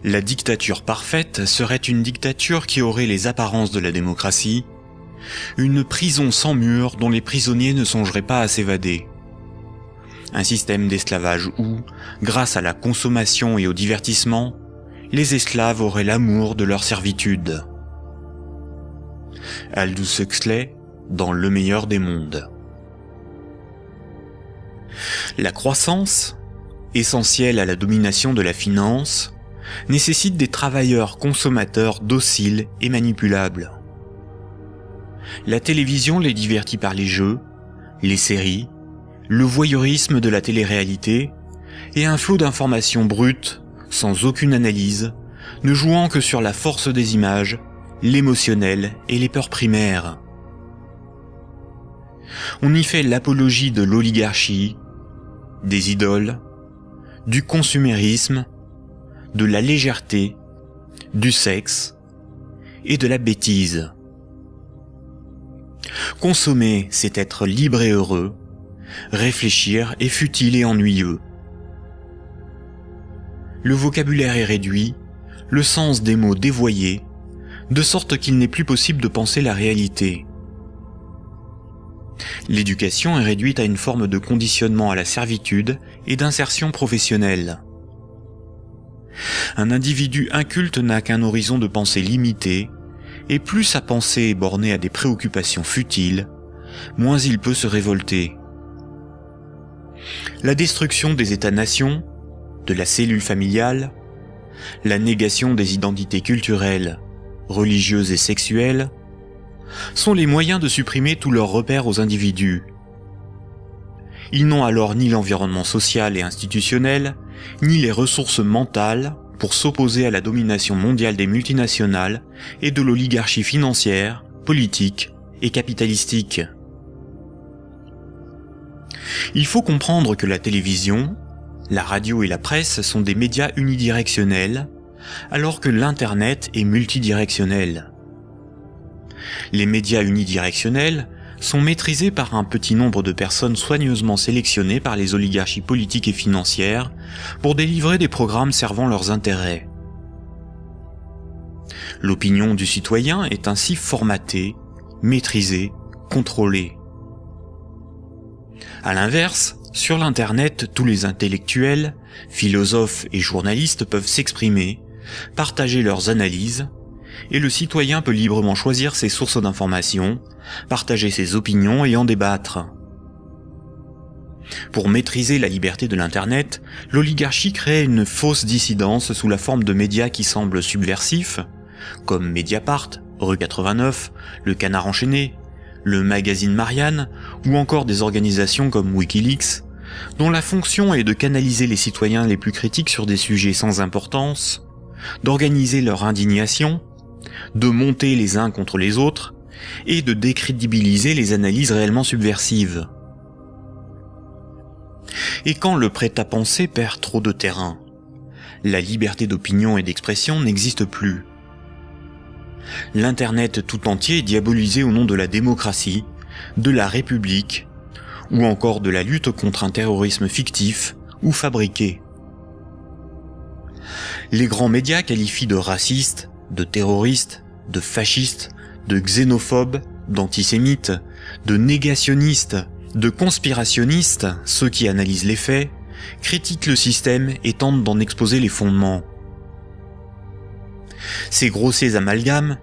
La dictature parfaite serait une dictature qui aurait les apparences de la démocratie, une prison sans murs dont les prisonniers ne songeraient pas à s'évader. Un système d'esclavage où, grâce à la consommation et au divertissement, les esclaves auraient l'amour de leur servitude. Aldous Huxley, dans Le meilleur des mondes. La croissance, essentielle à la domination de la finance, nécessite des travailleurs consommateurs dociles et manipulables. La télévision les divertit par les jeux, les séries, le voyeurisme de la télé-réalité et un flot d'informations brutes, sans aucune analyse, ne jouant que sur la force des images, l'émotionnel et les peurs primaires. On y fait l'apologie de l'oligarchie, des idoles, du consumérisme, de la légèreté, du sexe et de la bêtise. Consommer, c'est être libre et heureux, réfléchir est futile et ennuyeux. Le vocabulaire est réduit, le sens des mots dévoyé, de sorte qu'il n'est plus possible de penser la réalité. L'éducation est réduite à une forme de conditionnement à la servitude et d'insertion professionnelle. Un individu inculte n'a qu'un horizon de pensée limité, et plus sa pensée est bornée à des préoccupations futiles, moins il peut se révolter. La destruction des États-nations, de la cellule familiale, la négation des identités culturelles, religieuses et sexuelles, sont les moyens de supprimer tous leurs repères aux individus. Ils n'ont alors ni l'environnement social et institutionnel, ni les ressources mentales pour s'opposer à la domination mondiale des multinationales et de l'oligarchie financière, politique et capitalistique. Il faut comprendre que la télévision, la radio et la presse sont des médias unidirectionnels, alors que l'Internet est multidirectionnel. Les médias unidirectionnels sont maîtrisés par un petit nombre de personnes soigneusement sélectionnées par les oligarchies politiques et financières pour délivrer des programmes servant leurs intérêts. L'opinion du citoyen est ainsi formatée, maîtrisée, contrôlée. À l'inverse, sur l'Internet, tous les intellectuels, philosophes et journalistes peuvent s'exprimer, partager leurs analyses, et le citoyen peut librement choisir ses sources d'information, partager ses opinions et en débattre. Pour maîtriser la liberté de l'Internet, l'oligarchie crée une fausse dissidence sous la forme de médias qui semblent subversifs, comme Mediapart, Rue 89, Le Canard enchaîné, le magazine Marianne, ou encore des organisations comme Wikileaks, dont la fonction est de canaliser les citoyens les plus critiques sur des sujets sans importance, d'organiser leur indignation, de monter les uns contre les autres, et de décrédibiliser les analyses réellement subversives. Et quand le prêt-à-penser perd trop de terrain, la liberté d'opinion et d'expression n'existe plus. L'Internet tout entier est diabolisé au nom de la démocratie, de la République, ou encore de la lutte contre un terrorisme fictif ou fabriqué. Les grands médias qualifient de racistes, de terroristes, de fascistes, de xénophobes, d'antisémites, de négationnistes, de conspirationnistes ceux qui analysent les faits, critiquent le système et tentent d'en exposer les fondements. Ces grossiers amalgames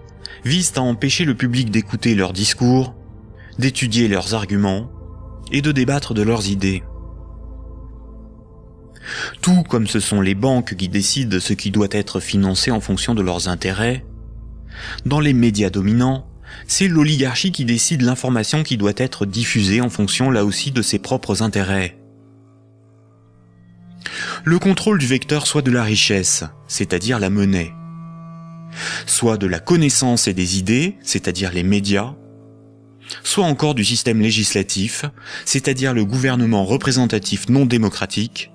visent à empêcher le public d'écouter leurs discours, d'étudier leurs arguments et de débattre de leurs idées. Tout comme ce sont les banques qui décident ce qui doit être financé en fonction de leurs intérêts, dans les médias dominants, c'est l'oligarchie qui décide l'information qui doit être diffusée en fonction là aussi de ses propres intérêts. Le contrôle du vecteur soit de la richesse, c'est-à-dire la monnaie, soit de la connaissance et des idées, c'est-à-dire les médias, soit encore du système législatif, c'est-à-dire le gouvernement représentatif non démocratique,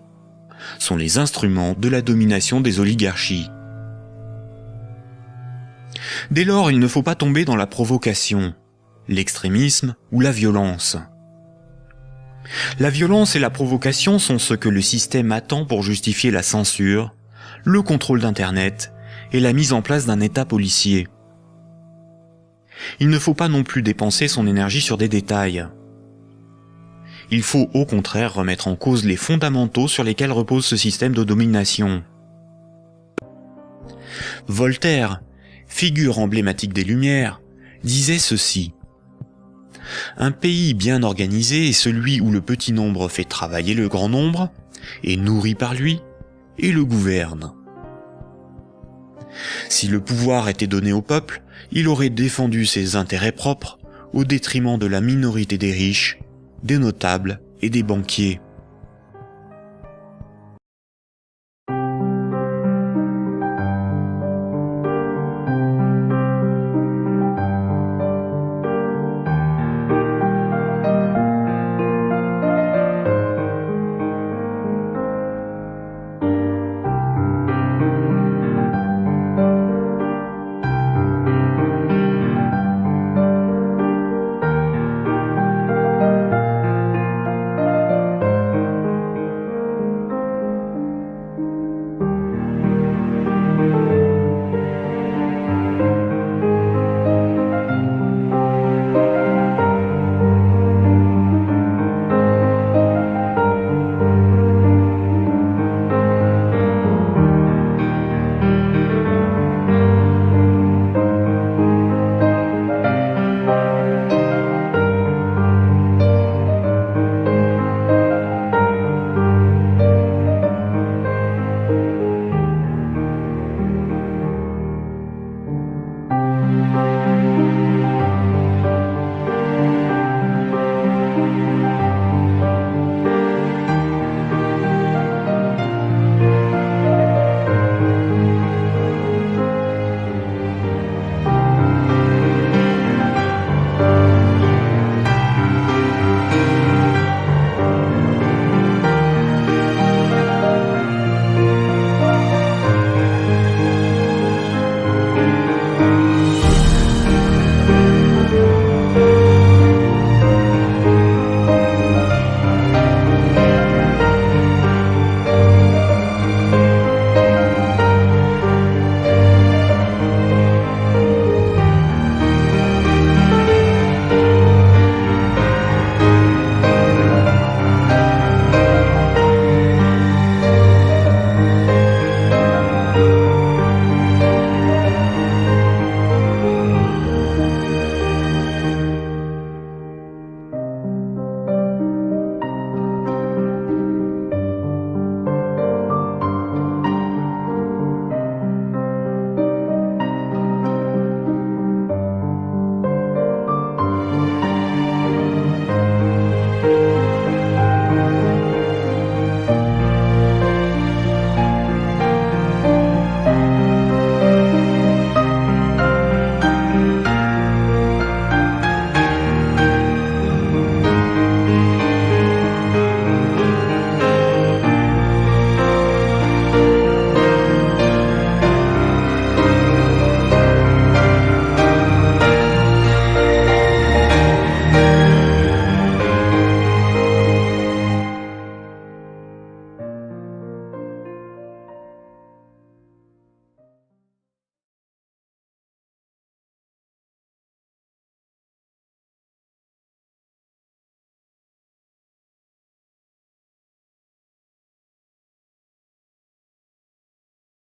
sont les instruments de la domination des oligarchies. Dès lors, il ne faut pas tomber dans la provocation, l'extrémisme ou la violence. La violence et la provocation sont ce que le système attend pour justifier la censure, le contrôle d'Internet et la mise en place d'un État policier. Il ne faut pas non plus dépenser son énergie sur des détails. Il faut au contraire remettre en cause les fondamentaux sur lesquels repose ce système de domination. Voltaire, figure emblématique des Lumières, disait ceci: un pays bien organisé est celui où le petit nombre fait travailler le grand nombre, est nourri par lui, et le gouverne. Si le pouvoir était donné au peuple, il aurait défendu ses intérêts propres au détriment de la minorité des riches, des notables et des banquiers.